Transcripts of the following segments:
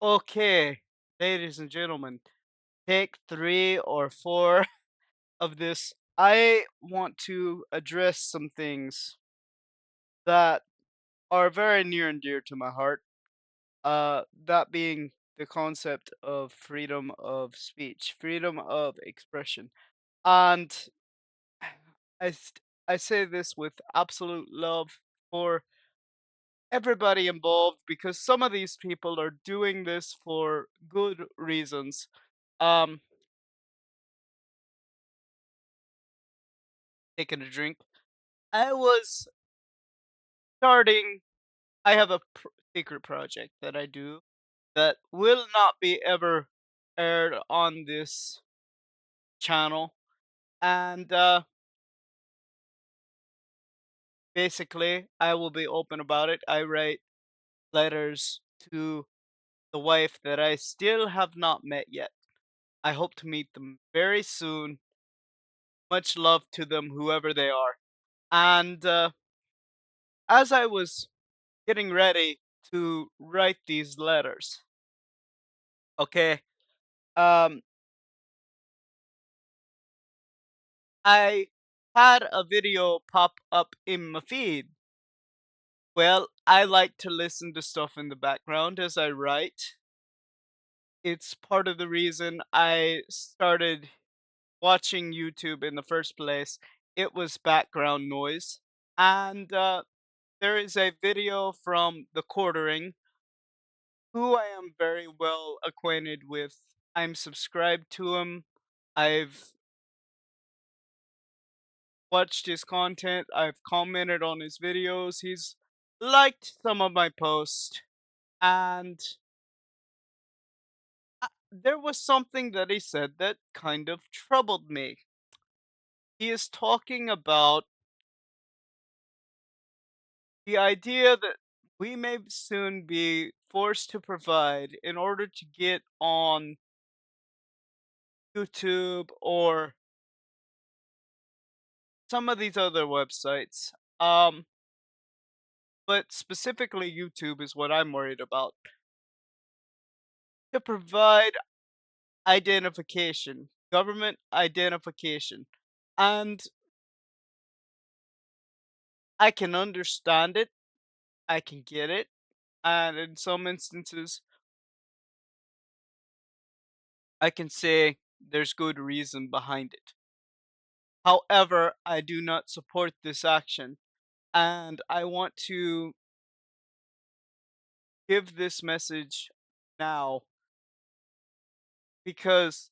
Okay, ladies and gentlemen, take 3 or 4 of this. I want to address some things that are very near and dear to my heart. That being the concept of freedom of speech, freedom of expression. And I, st- I say this with absolute love for everybody involved because some of these people are doing this for good reasons. Um, Taking a drink. I was starting I have a secret project that I do that will not be ever aired on this channel. And basically, I will be open about it. I write letters to the wife that I still have not met yet. I hope to meet them very soon. Much love to them, whoever they are. And as I was getting ready to write these letters, okay, um, I had a video pop up in my feed. Well, I like to listen to stuff in the background as I write. It's part of the reason I started watching YouTube in the first place. It was background noise. And there is a video from TheQuartering, who I am very well acquainted with. I'm subscribed to him. I've watched his content. I've commented on his videos. He's liked some of my posts. And there was something that he said that kind of troubled me. He is talking about the idea that we may soon be forced to provide in order to get on YouTube or some of these other websites. Um, but specifically YouTube is what I'm worried about. To provide identification, government identification. And I can understand it, I can get it, and in some instances, I can say there's good reason behind it. However, I do not support this action, and I want to give this message now because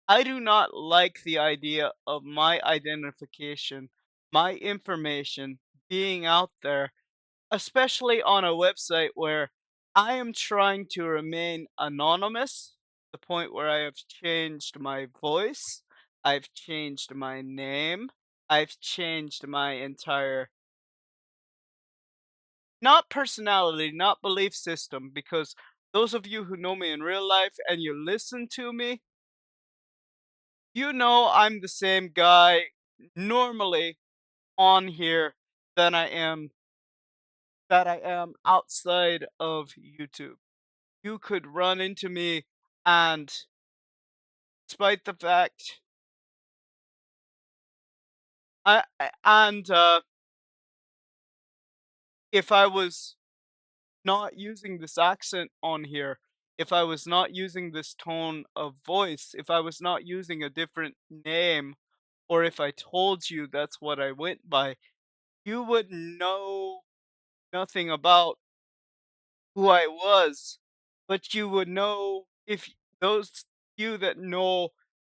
I do not like the idea of my identification, my information being out there, especially on a website where I am trying to remain anonymous, the point where I have changed my voice, I've changed my name, I've changed my entire not personality, not belief system, because those of you who know me in real life and you listen to me, you know I'm the same guy normally on here than I am outside of YouTube. You could run into me, and despite the fact and if I was not using this accent on here, if I was not using this tone of voice, if I was not using a different name, or if I told you that's what I went by, you would know nothing about who I was, but you would know if those you that know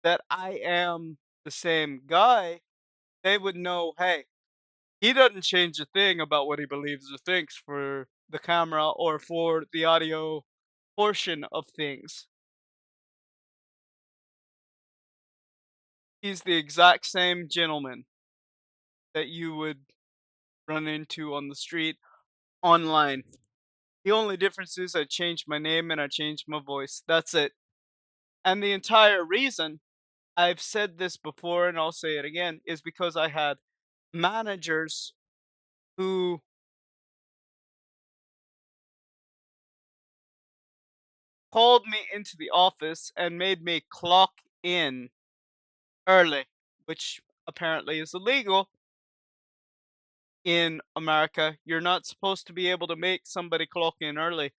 that I am the same guy, they would know, hey, he doesn't change a thing about what he believes or thinks for the camera or for the audio portion of things. He's the exact same gentleman that you would run into on the street online. The only difference is I changed my name and I changed my voice. That's it. And the entire reason I've said this before and I'll say it again is because I had managers who called me into the office and made me clock in early, which apparently is illegal in America. You're not supposed to be able to make somebody clock in early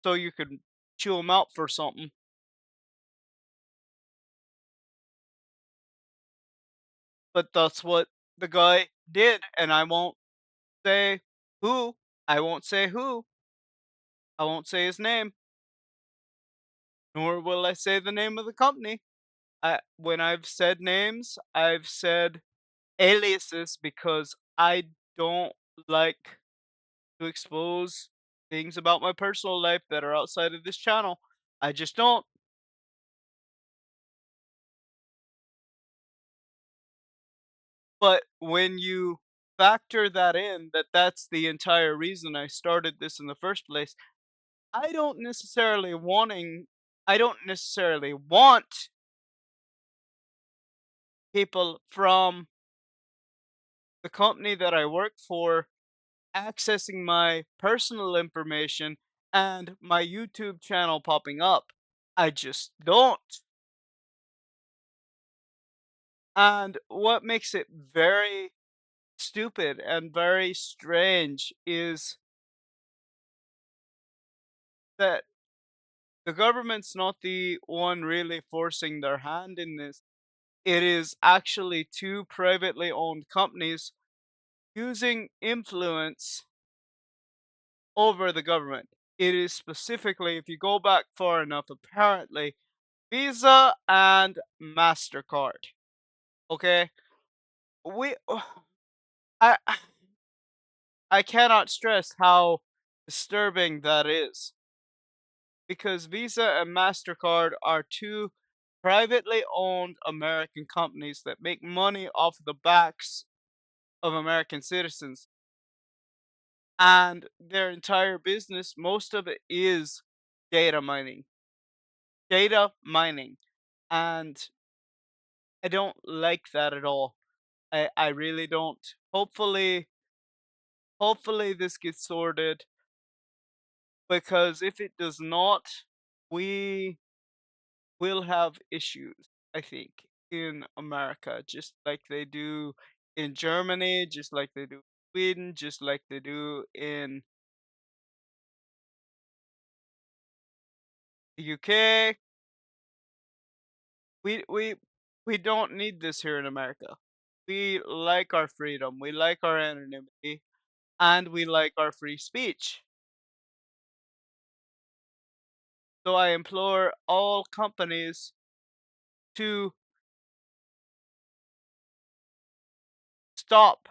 so you could chew them out for something. But that's what the guy did, and I won't say who. I won't say who. I won't say his name, nor will I say the name of the company. When I've said names, I've said aliases because I don't like to expose things about my personal life that are outside of this channel. I just don't. But when you factor that in, that that's the entire reason I started this in the first place, I don't necessarily wanting I don't necessarily want people from the company that I work for accessing my personal information and my YouTube channel popping up. I just don't. And what makes it very stupid and very strange is that the government's not the one really forcing their hand in this. It is actually two privately owned companies using influence over the government. It is specifically, if you go back far enough, apparently Visa and Mastercard. Okay, we, I, I cannot stress how disturbing that is because Visa and Mastercard are two privately owned American companies that make money off the backs of American citizens, and their entire business, most of it is data mining. Data mining. And I don't like that at all. I really don't. Hopefully this gets sorted because if it does not, we will have issues, I think, in America, just like they do in Germany, just like they do in Sweden, just like they do in the UK. We don't need this here in America. We like our freedom, we like our anonymity, and we like our free speech. So I implore all companies to stop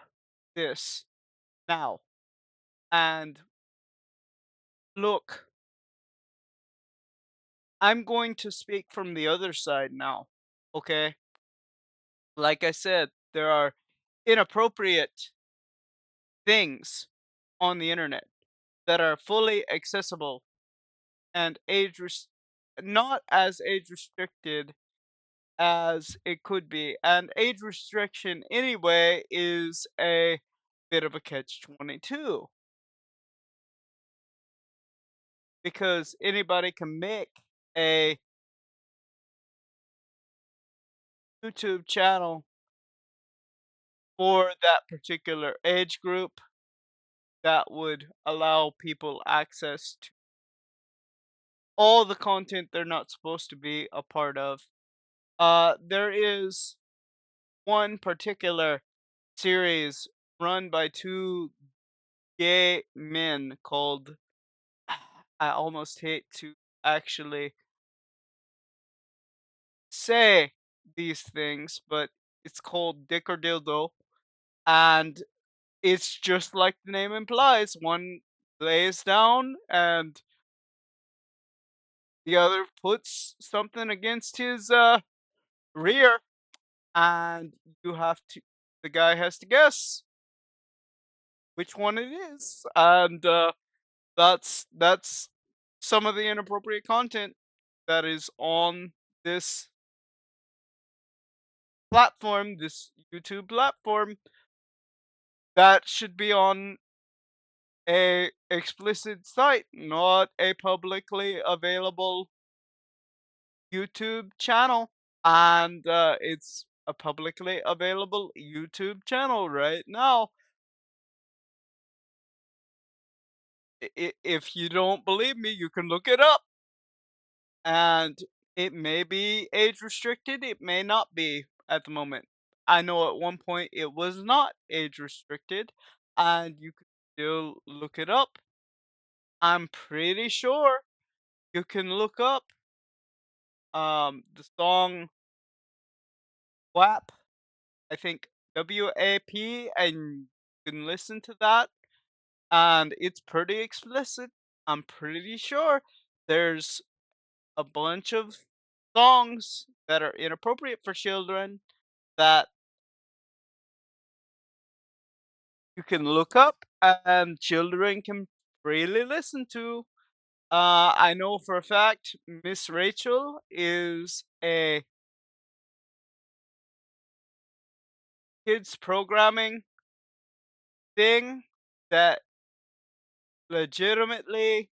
this now. And look, I'm going to speak from the other side now. Okay? Like I said, there are inappropriate things on the internet that are fully accessible and not as age restricted as it could be. And age restriction anyway is a bit of a catch 22 because anybody can make a YouTube channel for that particular age group that would allow people access to all the content they're not supposed to be a part of. There is one particular series run by two gay men called I almost hate to actually say these things, but it's called Dick or Dildo, and it's just like the name implies. One lays down and the other puts something against his rear, and you have to the guy has to guess which one it is. And that's some of the inappropriate content that is on this platform, this YouTube platform, that should be on a explicit site, not a publicly available YouTube channel. And it's a publicly available YouTube channel right now. If you don't believe me, you can look it up. And it may be age restricted, it may not be at the moment. I know at one point it was not age restricted, and you could still look it up. I'm pretty sure you can look up the song WAP, I think WAP, and you can listen to that, and it's pretty explicit. I'm pretty sure there's a bunch of songs that are inappropriate for children that you can look up and children can freely listen to. I know for a fact Miss Rachel is a kids programming thing that legitimately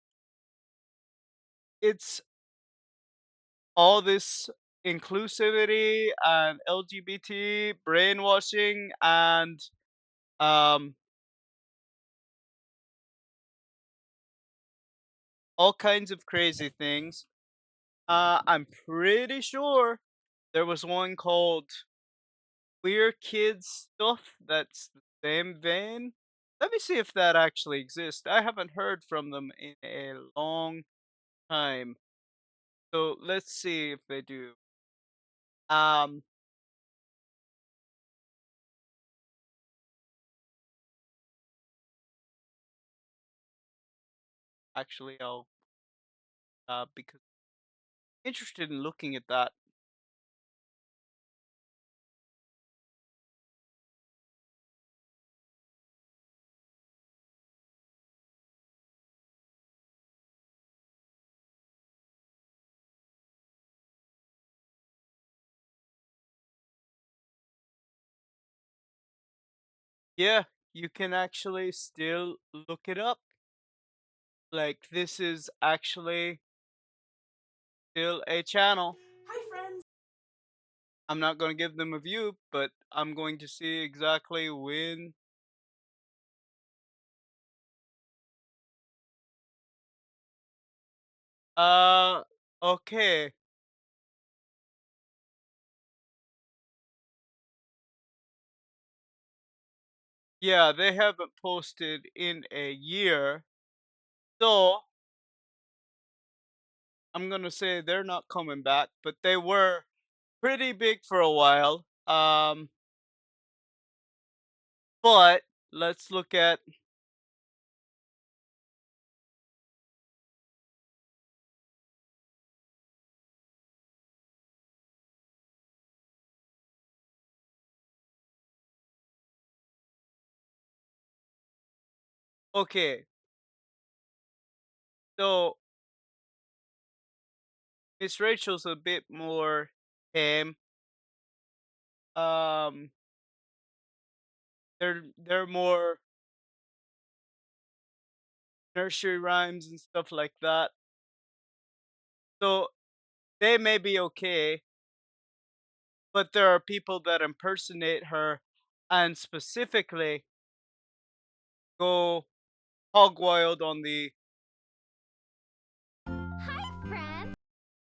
it's all this inclusivity and LGBT brainwashing and um all kinds of crazy things. I'm pretty sure there was one called Queer Kids Stuff that's the same vein. Let me see if that actually exists. I haven't heard from them in a long time. So let's see if they do. Um, actually, I'll because I'm interested in looking at that. Yeah, you can actually still look it up. Like this is actually still a channel. I'm not going to give them a view, but I'm going to see exactly when. Uh, okay. Yeah, they haven't posted in a year. So I'm gonna say they're not coming back, but they were pretty big for a while. But let's look at okay. So Miss Rachel's a bit more tame. Um, they're more nursery rhymes and stuff like that. So they may be okay, but there are people that impersonate her and specifically go hog wild on the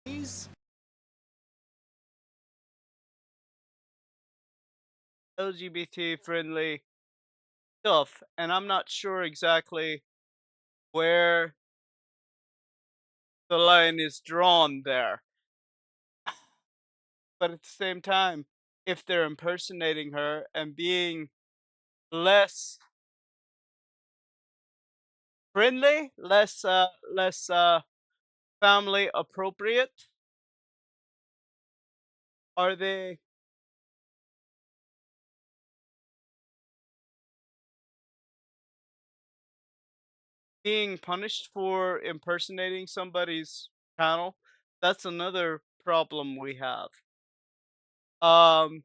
these LGBT friendly stuff, and I'm not sure exactly where the line is drawn there. But at the same time, if they're impersonating her and being less friendly, less family appropriate, are they being punished for impersonating somebody's channel? That's another problem we have. Um,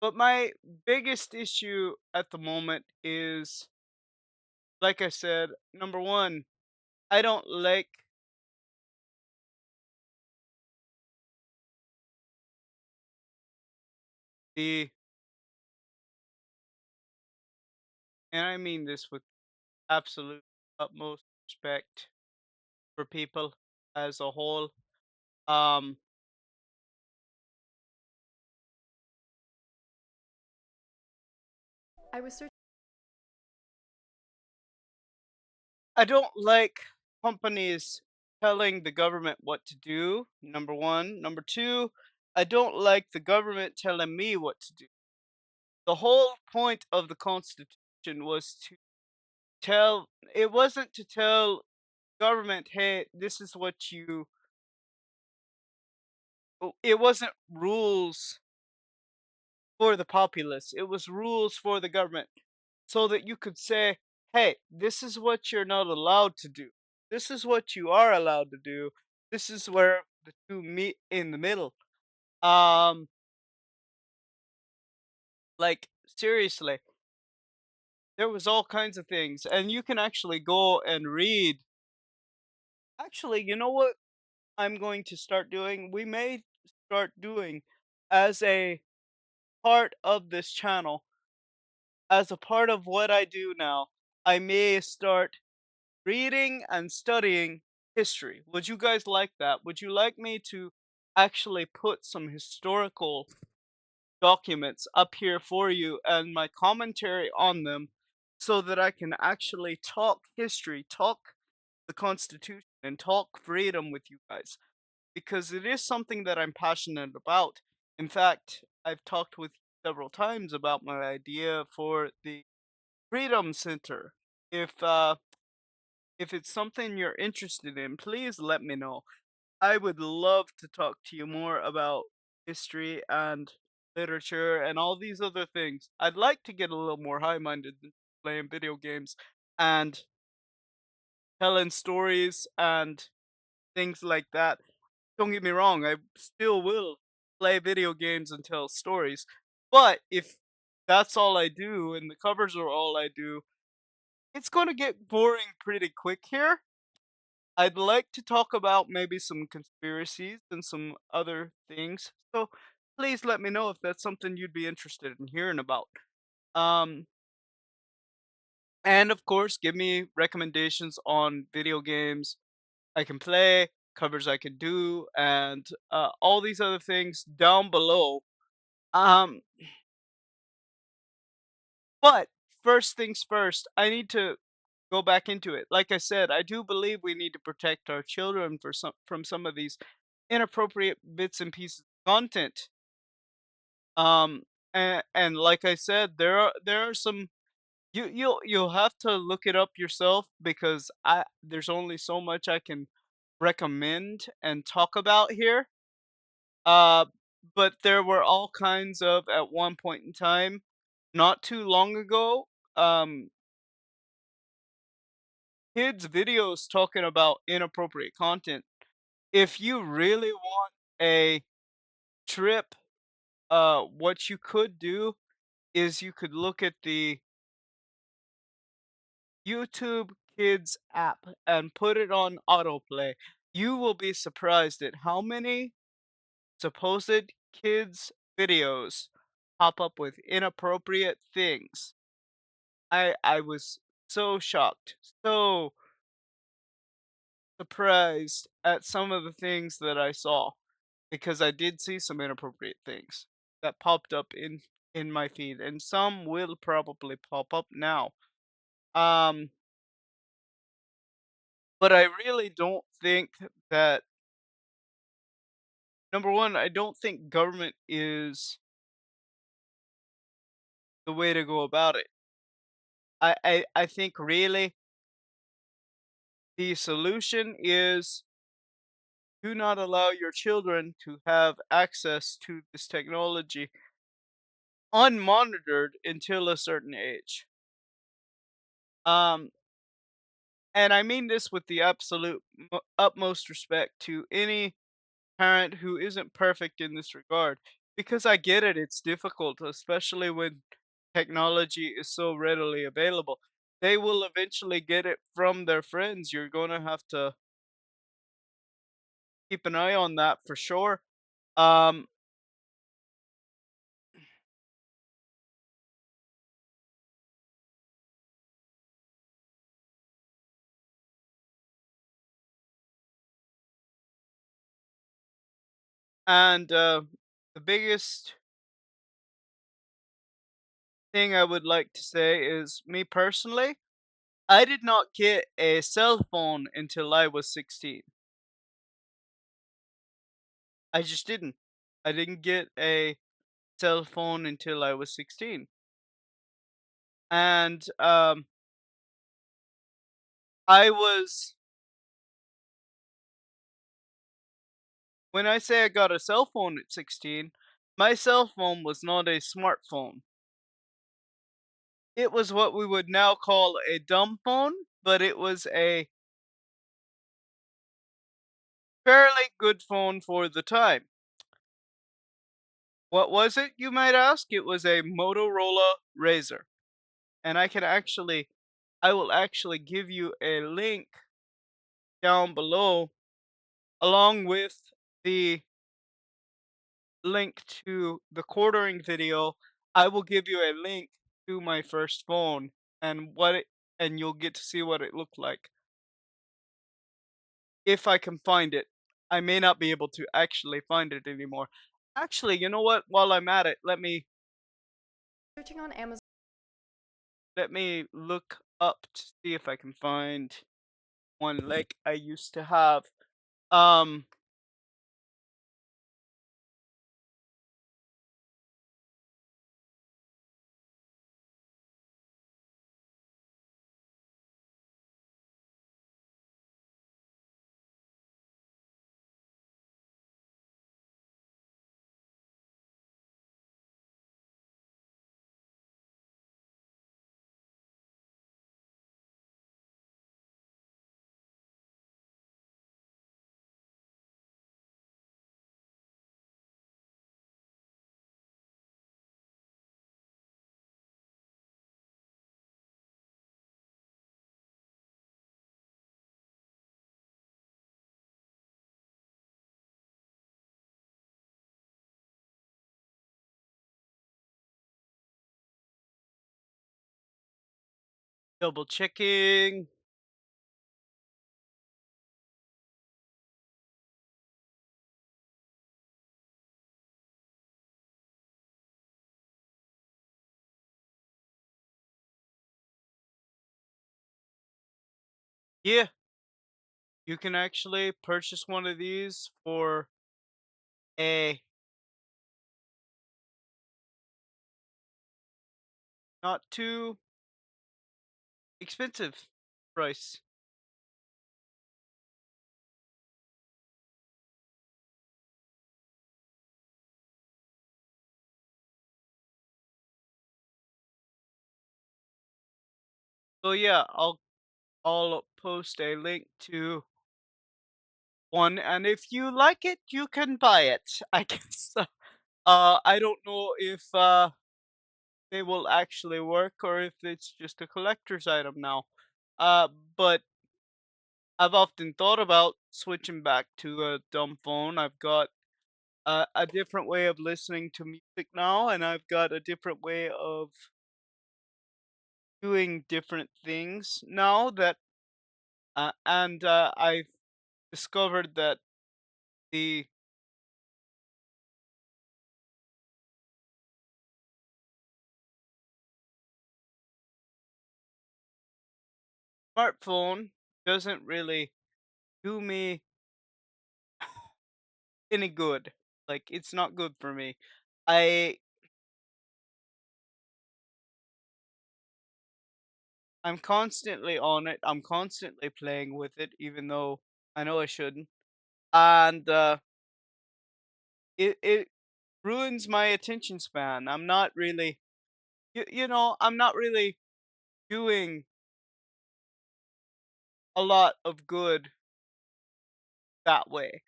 But my biggest issue at the moment is, like I said, number one, I don't like the, and I mean this with absolute utmost respect for people as a whole. Um, I was searching. I don't like companies telling the government what to do, number one. Number two, I don't like the government telling me what to do. The whole point of the Constitution was to tell, it wasn't to tell government, hey, this is what you, it wasn't rules for the populace, it was rules for the government so that you could say, hey, this is what you're not allowed to do. This is what you are allowed to do. This is where the two meet in the middle. Um, like seriously, there was all kinds of things, and you can actually go and read. Actually, you know what I'm going to start doing? We may start doing as a part of this channel, as a part of what I do now. I may start reading and studying history. Would you guys like that? Would you like me to actually put some historical documents up here for you and my commentary on them so that I can actually talk history, talk the Constitution, and talk freedom with you guys? Because it is something that I'm passionate about. In fact, I've talked with you several times about my idea for the Freedom Center. If uh if it's something you're interested in, please let me know. I would love to talk to you more about history and literature and all these other things. I'd like to get a little more high minded than playing video games and telling stories and things like that. Don't get me wrong, I still will play video games and tell stories. But if that's all I do and the covers are all I do, it's going to get boring pretty quick here. I'd like to talk about maybe some conspiracies and some other things. So please let me know if that's something you'd be interested in hearing about. Um, and of course, give me recommendations on video games I can play, covers I can do, and all these other things down below. Um, but first things first, I need to go back into it. Like I said, I do believe we need to protect our children for some from some of these inappropriate bits and pieces of content. Um, and like I said, there are some, you'll have to look it up yourself because I there's only so much I can recommend and talk about here. Uh, but there were all kinds of, at one point in time, not too long ago, um, kids videos talking about inappropriate content. If you really want a trip, what you could do is you could look at the YouTube Kids app and put it on autoplay. You will be surprised at how many supposed kids videos pop up with inappropriate things. I was so shocked, so surprised at some of the things that I saw because I did see some inappropriate things that popped up in my feed, and some will probably pop up now. Um, but I really don't think that, number one, I don't think government is the way to go about it. I think really the solution is, do not allow your children to have access to this technology unmonitored until a certain age. Um, and I mean this with the absolute utmost respect to any parent who isn't perfect in this regard. because I get it, it's difficult, especially when technology is so readily available. They will eventually get it from their friends. You're gonna have to keep an eye on that for sure. Um, and the biggest thing I would like to say is me personally, I did not get a cell phone until I was 16. I just didn't. I didn't get a cell phone until I was 16. And I was when I say I got a cell phone at 16, my cell phone was not a smartphone. It was what we would now call a dumb phone, but it was a fairly good phone for the time. What was it, you might ask? It was a Motorola Razor. And I will actually give you a link down below along with the link to the quartering video. I will give you a link to my first phone and you'll get to see what it looked like if I can find it. I may not be able to actually find it anymore. Actually, you know what? While I'm at it, Searching on Amazon. let me look up to see if I can find one like I used to have. Um Double checking. Yeah, you can actually purchase one of these for a not too expensive price. So yeah, I'll post a link to one, and if you like it, you can buy it. I guess. I don't know if they will actually work or if it's just a collector's item now. Uh, but I've often thought about switching back to a dumb phone. I've got a different way of listening to music now, and I've got a different way of doing different things now that and I've discovered that the smartphone doesn't really do me any good. Like it's not good for me. I I'm constantly on it. I'm constantly playing with it, even though I know I shouldn't. And it ruins my attention span. I'm not really I'm not really doing a lot of good that way.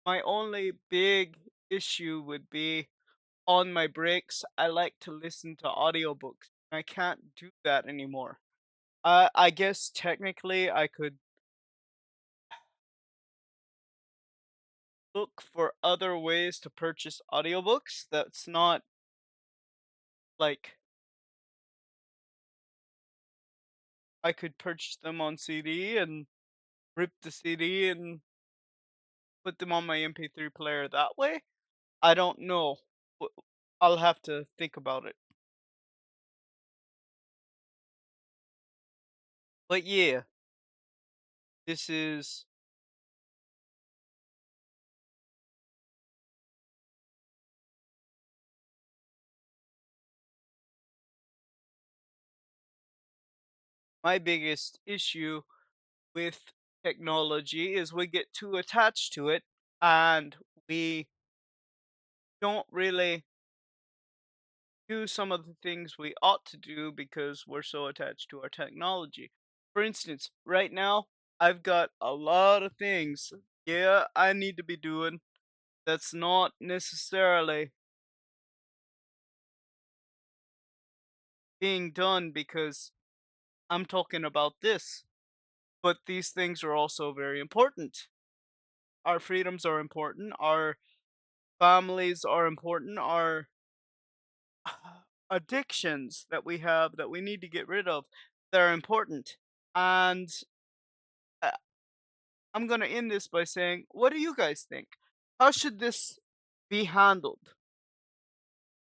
My only big issue would be on my breaks, I like to listen to audiobooks. I can't do that anymore. I guess technically I could look for other ways to purchase audiobooks that's not like I could purchase them on CD and rip the CD and put them on my MP3 player that way. I don't know. W- I'll have to think about it. But yeah, this is my biggest issue with technology is we get too attached to it and we don't really do some of the things we ought to do because we're so attached to our technology. For instance, right now, I've got a lot of things, yeah, I need to be doing that's not necessarily being done because I'm talking about this. But these things are also very important. Our freedoms are important, our families are important, our addictions that we have that we need to get rid of, they're important. And uh, I'm going to end this by saying, what do you guys think? How should this be handled?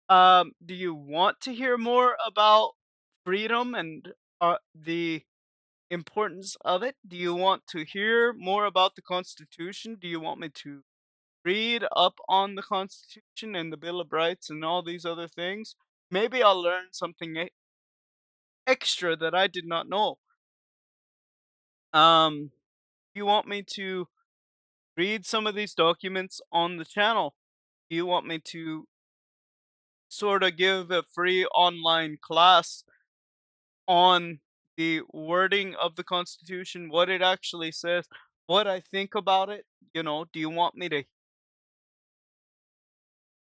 Do you want to hear more about freedom and the importance of it? Do you want to hear more about the Constitution? Do you want me to read up on the Constitution and the Bill of Rights and all these other things? Maybe I'll learn something extra that I did not know. You want me to read some of these documents on the channel? Do you want me to sort of give a free online class on the wording of the Constitution, what it actually says, what I think about it? Do you want me to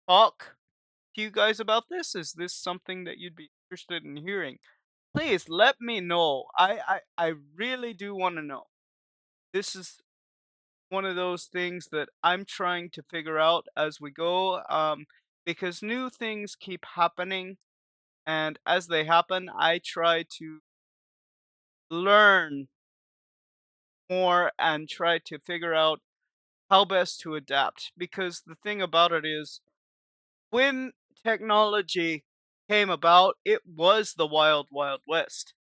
talk to you guys about this? Is this something that you'd be interested in hearing? Please let me know. I really do want to know. This is one of those things that I'm trying to figure out as we go, because new things keep happening, and as they happen, I try to learn more and try to figure out how best to adapt. Because the thing about it is, when technology came about, it was the wild, wild west.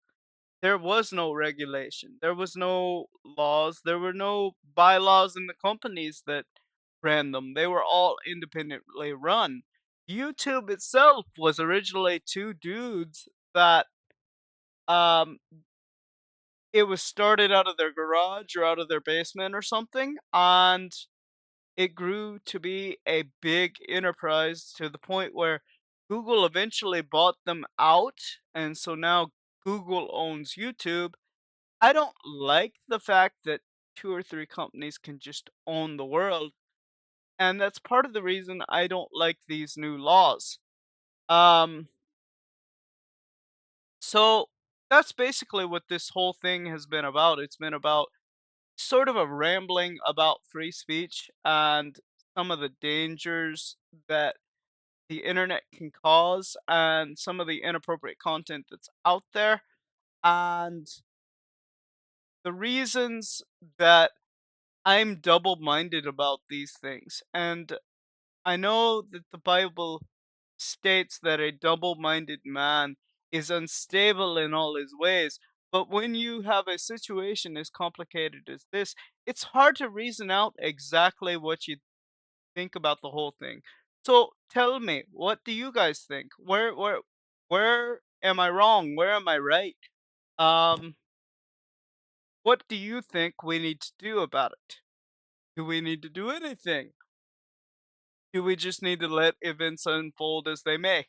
There was no regulation. There was no laws. There were no bylaws in the companies that ran them. They were all independently run. YouTube itself was originally two dudes that um it was started out of their garage or out of their basement or something, and it grew to be a big enterprise to the point where Google eventually bought them out, and so now Google owns YouTube. I don't like the fact that two or three companies can just own the world, and that's part of the reason I don't like these new laws. Um, so that's basically what this whole thing has been about. It's been about sort of a rambling about free speech and some of the dangers that the internet can cause and some of the inappropriate content that's out there and the reasons that I'm double minded about these things. And I know that the Bible states that a double minded man is unstable in all his ways. But when you have a situation as complicated as this, it's hard to reason out exactly what you think about the whole thing. So tell me, what do you guys think? Where am I wrong? Where am I right? Um, what do you think we need to do about it? Do we need to do anything? Do we just need to let events unfold as they may?